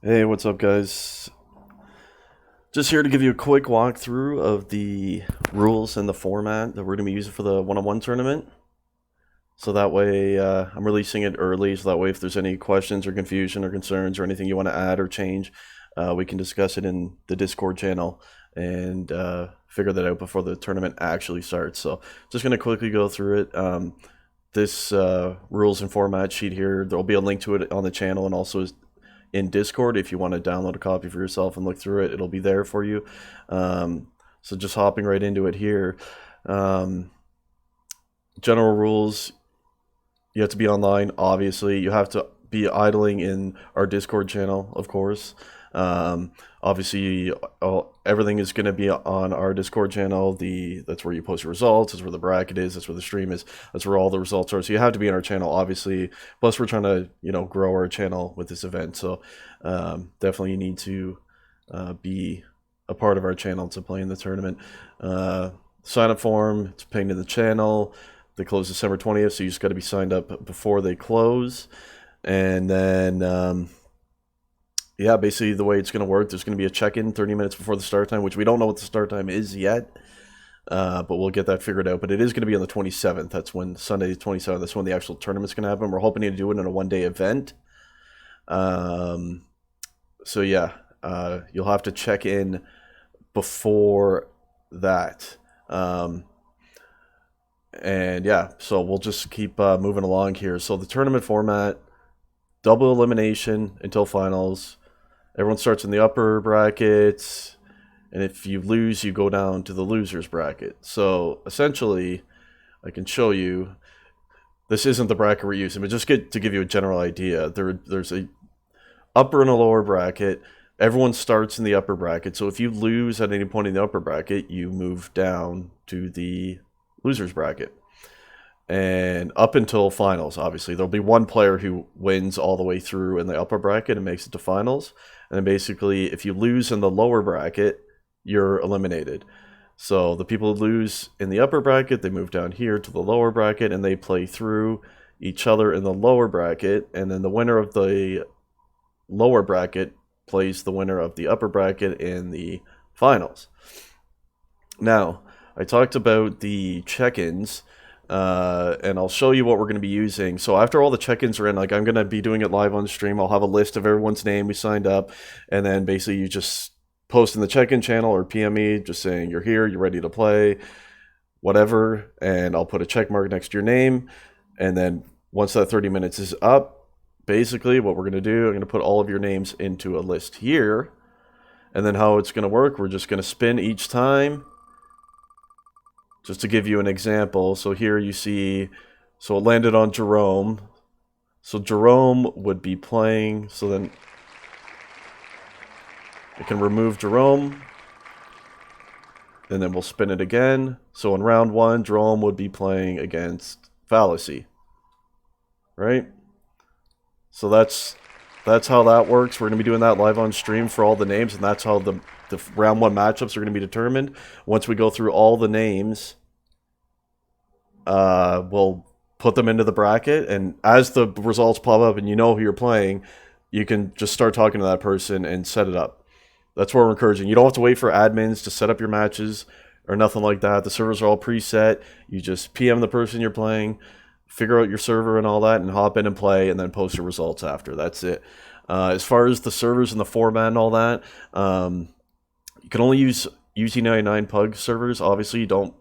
Hey, what's up, guys? Just here to give you a quick walkthrough of the rules and the format that we're going to be using for the one-on-one tournament. So that way, I'm releasing it early, so that way if there's any questions or confusion or concerns or anything you want to add or change, we can discuss it in the Discord channel and figure that out before the tournament actually starts. So just going to quickly go through it. This rules and format sheet here, there'll be a link to it on the channel and also in Discord. If you want to download a copy for yourself and look through it, it'll be there for you. So just hopping right into it here. General rules: you have to be online, obviously. You have to be idling in our Discord channel, of course. Obviously, everything is going to be on our Discord channel. That's where you post your results. That's where the bracket is. That's where the stream is. That's where all the results are. So you have to be in our channel, obviously. Plus, we're trying to grow our channel with this event. So definitely you need to be a part of our channel to play in the tournament. Sign up form, it's pinned in the channel. They close December 20th, so you just got to be signed up before they close. And then yeah, basically the way it's going to work, there's going to be a check-in 30 minutes before the start time, which we don't know what the start time is yet, but we'll get that figured out. But it is going to be on the 27th. That's when Sunday the 27th. That's when the actual tournament's going to happen. We're hoping to do it in a one-day event. So yeah, you'll have to check in before that. And yeah, so we'll just keep moving along here. So the tournament format: double elimination until finals. Everyone starts in the upper brackets, and if you lose, you go down to the losers bracket. So essentially, I can show you. This isn't the bracket we're using, but just to give you a general idea. There's a upper and a lower bracket. Everyone starts in the upper bracket. So if you lose at any point in the upper bracket, you move down to the losers bracket. And up until finals, obviously, there'll be one player who wins all the way through in the upper bracket and makes it to finals. And then basically, if you lose in the lower bracket, you're eliminated. So the people who lose in the upper bracket, they move down here to the lower bracket and they play through each other in the lower bracket. And then the winner of the lower bracket plays the winner of the upper bracket in the finals. Now, I talked about the check-ins. And I'll show you what we're going to be using. So after all the check-ins are in, like, I'm going to be doing it live on stream. I'll have a list of everyone's name we signed up, and then basically you just post in the check-in channel or PM me just saying you're here, you're ready to play, whatever, and I'll put a check mark next to your name. And then once that 30 minutes is up, basically what we're going to do, I'm going to put all of your names into a list here. And then how it's going to work, we're just going to spin each time. Just to give you an example, so here you see, so it landed on Jerome. So Jerome would be playing, so then I can remove Jerome. And then we'll spin it again. So in round one, Jerome would be playing against Fallacy. Right? So that's how that works. We're going to be doing that live on stream for all the names, and that's how the round one matchups are going to be determined. Once we go through all the names, we'll put them into the bracket, and as the results pop up and you know who you're playing, you can just start talking to that person and set it up. That's what we're encouraging. You don't have to wait for admins to set up your matches or nothing like that. The servers are all preset. You just PM the person you're playing, figure out your server and all that, and hop in and play, and then post your results after. That's it. As far as the servers and the format and all that, you can only use ut99pugs servers. Obviously, don't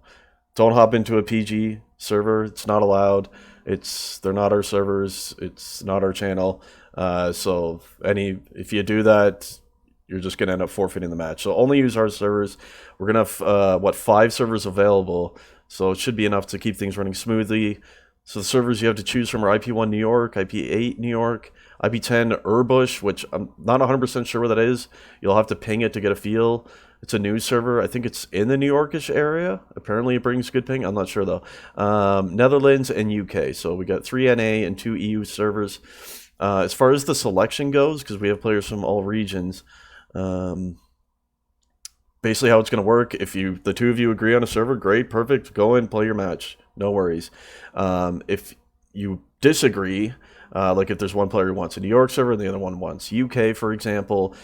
hop into a PG server. It's not allowed. They're not our servers. It's not our channel. So if you do that, you're just gonna end up forfeiting the match. So only use our servers. We're gonna have 5 servers available, so it should be enough to keep things running smoothly. So the servers you have to choose from are IP1 New York, IP8 New York, IP10 Urbush, which I'm not 100% sure where that is. You'll have to ping it to get a feel. It's a new server. I think it's in the New Yorkish area. Apparently it brings good ping. I'm not sure though. Netherlands and UK. So we got 3 NA and 2 EU servers. As far as the selection goes, because we have players from all regions, basically how it's going to work, if the two of you agree on a server, great, perfect, go in, play your match, no worries. If you disagree, Like if there's one player who wants a New York server and the other one wants UK, for example.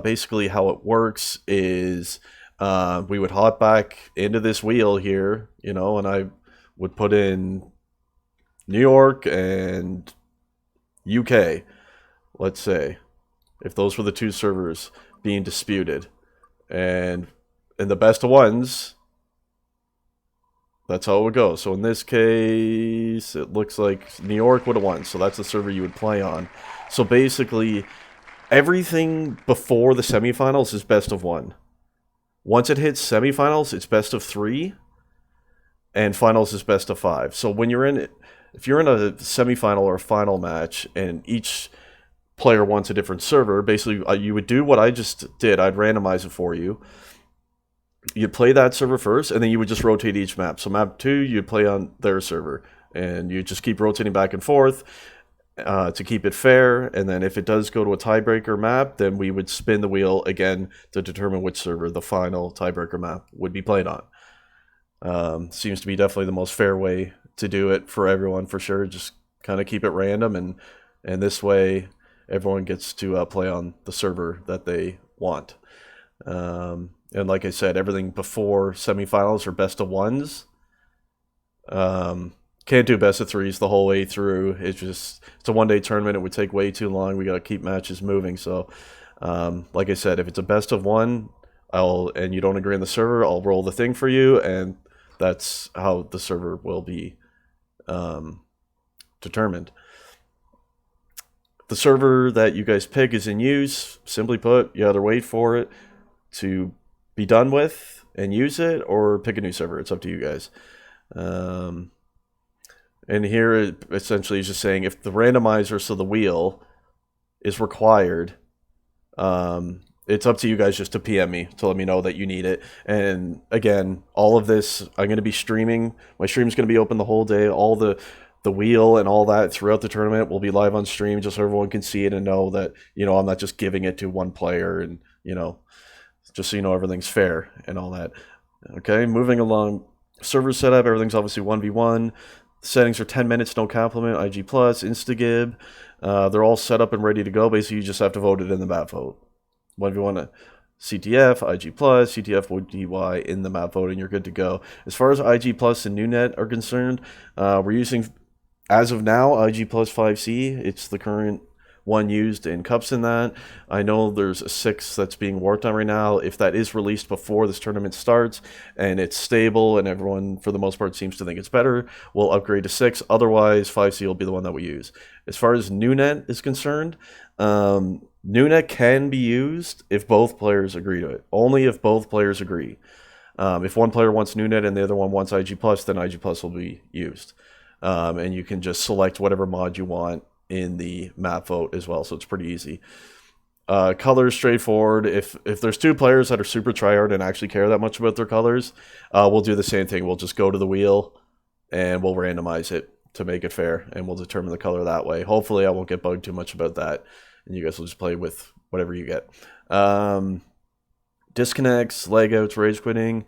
Basically, how it works is we would hop back into this wheel here, and I would put in New York and UK, let's say, if those were the two servers being disputed. And in the best of ones, that's how it would go. So in this case, it looks like New York would have won. So that's the server you would play on. So basically, everything before the semifinals is best of one. Once it hits semifinals, it's best of three. And finals is best of five. So when if you're in a semifinal or a final match, and each player wants a different server, basically you would do what I just did. I'd randomize it for you. You'd play that server first, and then you would just rotate each map. So map 2, you'd play on their server, and you just keep rotating back and forth to keep it fair. And then if it does go to a tiebreaker map, then we would spin the wheel again to determine which server the final tiebreaker map would be played on. Seems to be definitely the most fair way to do it for everyone, for sure. Just kind of keep it random, and this way everyone gets to play on the server that they want. And like I said, everything before semifinals are best of ones. Can't do best of threes the whole way through. It's a one-day tournament. It would take way too long. We got to keep matches moving. So, like I said, if it's a best of one, and you don't agree on the server, I'll roll the thing for you, and that's how the server will be determined. The server that you guys pick is in use. Simply put, you either wait for it to be done with and use it, or pick a new server. It's up to you guys. And here it essentially is just saying if the randomizer, so the wheel, is required, it's up to you guys just to PM me to let me know that you need it. And again, all of this, I'm going to be streaming. My stream's going to be open the whole day. All the wheel and all that throughout the tournament will be live on stream, just so everyone can see it and know that, I'm not just giving it to one player, and, just so everything's fair and all that. Okay, moving along. Server setup, everything's obviously 1v1. Settings are 10 minutes, no compliment, IG+, Instagib. They're all set up and ready to go. Basically, you just have to vote it in the map vote. 1v1 CTF, IG+, CTF ODY in the map vote, and you're good to go. As far as IG+ and NewNet are concerned, we're using, as of now, IG+ 5C. It's the current one used in cups in that. I know there's a 6 that's being worked on right now. If that is released before this tournament starts and it's stable and everyone for the most part seems to think it's better, we'll upgrade to 6. Otherwise, 5C will be the one that we use. As far as NewNet is concerned, NewNet can be used if both players agree to it. Only if both players agree. If one player wants NewNet and the other one wants IG+, then IG+ will be used. And you can just select whatever mod you want in the map vote as well, so it's pretty easy. Colors, straightforward. If there's two players that are super tryhard and actually care that much about their colors, we'll do the same thing. We'll just go to the wheel and we'll randomize it to make it fair, and we'll determine the color that way. Hopefully I won't get bugged too much about that, and you guys will just play with whatever you get. Disconnects, legouts, rage quitting.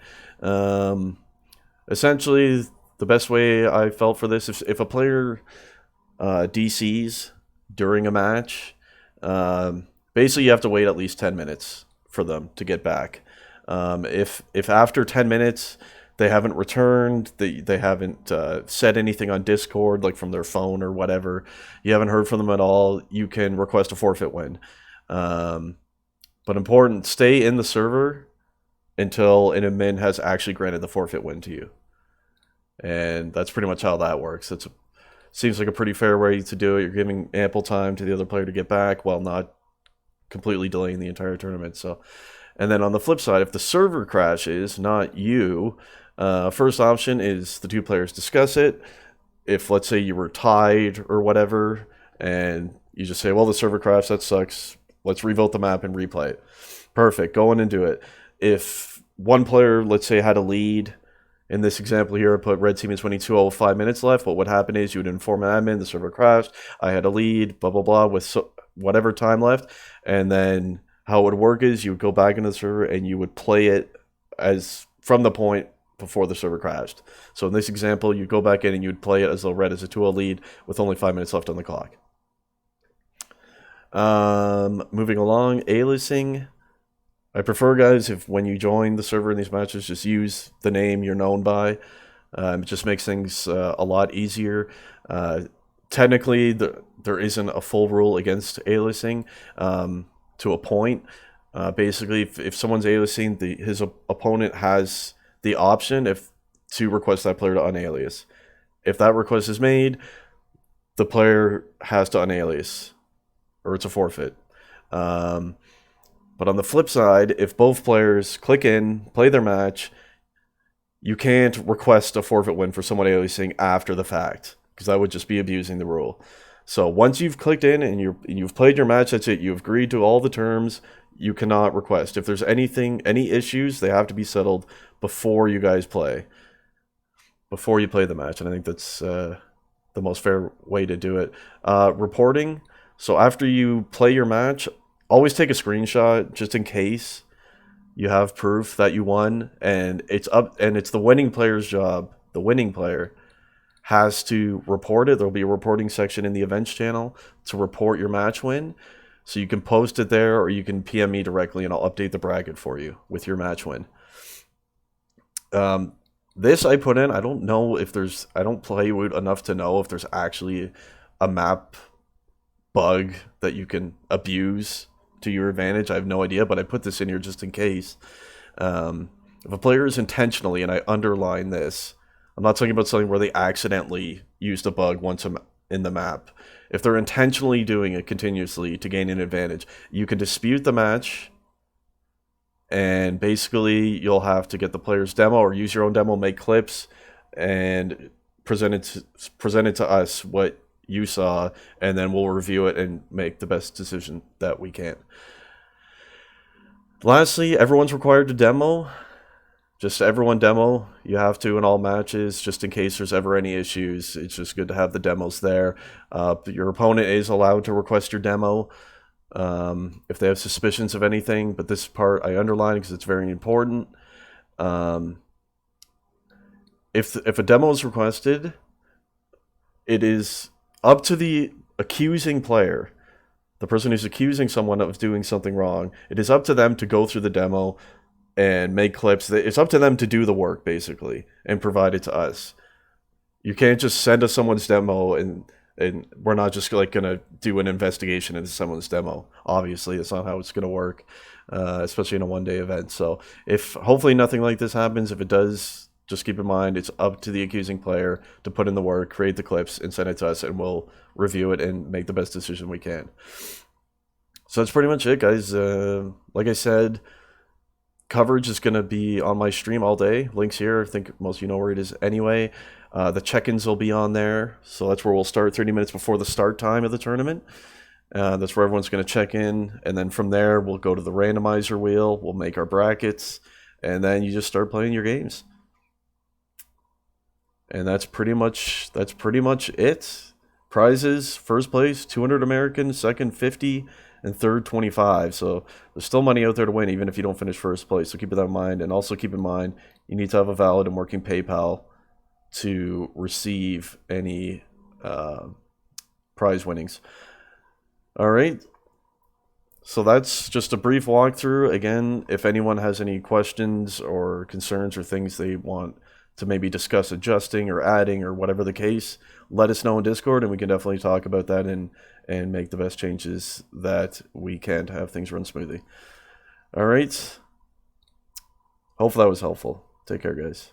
Essentially, the best way I felt for this, if a player DCs during a match, basically you have to wait at least 10 minutes for them to get back. If after 10 minutes they haven't returned, they haven't said anything on Discord, like from their phone or whatever, you haven't heard from them at all, you can request a forfeit win. But important, stay in the server until an admin has actually granted the forfeit win to you. And that's pretty much how that works. Seems like a pretty fair way to do it. You're giving ample time to the other player to get back while not completely delaying the entire tournament. So, and then on the flip side, if the server crashes, not you, first option is the two players discuss it. If, let's say, you were tied or whatever, and you just say, well, the server crashed, that sucks, let's revote the map and replay it. Perfect, go in and do it. If one player, let's say, had a lead, in this example here, I put red team is winning 2-0 with 5 minutes left. What would happen is you would inform an admin, the server crashed, I had a lead, blah, blah, blah, with whatever time left. And then how it would work is you would go back into the server and you would play it as from the point before the server crashed. So in this example, you'd go back in and you'd play it as though red is a 2-0 lead with only 5 minutes left on the clock. Moving along, aliasing. I prefer, guys, if when you join the server in these matches, just use the name you're known by. It just makes things a lot easier. Technically, there isn't a full rule against aliasing to a point. Basically, if someone's aliasing, his opponent has the option to request that player to unalias. If that request is made, the player has to unalias, or it's a forfeit. But on the flip side, if both players click in, play their match, you can't request a forfeit win for someone aliasing after the fact, because that would just be abusing the rule. So once you've clicked in and you've played your match, that's it. You've agreed to all the terms. You cannot request. If there's any issues, they have to be settled before you guys play, before you play the match. And I think that's the most fair way to do it. Reporting. So after you play your match, always take a screenshot just in case you have proof that you won, and it's the winning player's job. The winning player has to report it. There'll be a reporting section in the events channel to report your match win. So you can post it there, or you can PM me directly and I'll update the bracket for you with your match win. This I put in, I don't know if I don't play Woot enough to know if there's actually a map bug that you can abuse to your advantage. I have no idea, but I put this in here just in case. If a player is intentionally, and I underline this, I'm not talking about something where they accidentally used a bug once in the map. If they're intentionally doing it continuously to gain an advantage, you can dispute the match, and basically you'll have to get the player's demo or use your own demo, make clips, and present it to us what you saw, and then we'll review it and make the best decision that we can. Lastly, everyone's required to demo. Just everyone demo. You have to in all matches, just in case there's ever any issues. It's just good to have the demos there. Your opponent is allowed to request your demo if they have suspicions of anything, but this part I underline because it's very important. If a demo is requested, it is up to the accusing player, the person who's accusing someone of doing something wrong. It is up to them to go through the demo and make clips. It's up to them to do the work, basically, and provide it to us. You can't just send us someone's demo and we're not just like going to do an investigation into someone's demo. Obviously, that's not how it's going to work, especially in a one-day event. So if hopefully nothing like this happens, if it does, just keep in mind it's up to the accusing player to put in the work, create the clips, and send it to us, and we'll review it and make the best decision we can. So that's pretty much it, guys. Like I said, coverage is going to be on my stream all day. Links here. I think most of you know where it is anyway. The check-ins will be on there. So that's where we'll start 30 minutes before the start time of the tournament. That's where everyone's going to check in. And then from there, we'll go to the randomizer wheel. We'll make our brackets. And then you just start playing your games. And that's pretty much it. Prizes: first place 200 American, second 50, and third 25. So there's still money out there to win even if you don't finish first place. So keep that in mind, and also keep in mind you need to have a valid and working PayPal to receive any prize winnings. All right. So that's just a brief walkthrough. Again, if anyone has any questions or concerns or things they want to maybe discuss adjusting or adding or whatever the case, let us know in Discord, and we can definitely talk about that and make the best changes that we can to have things run smoothly. All right. Hopefully that was helpful. Take care, guys.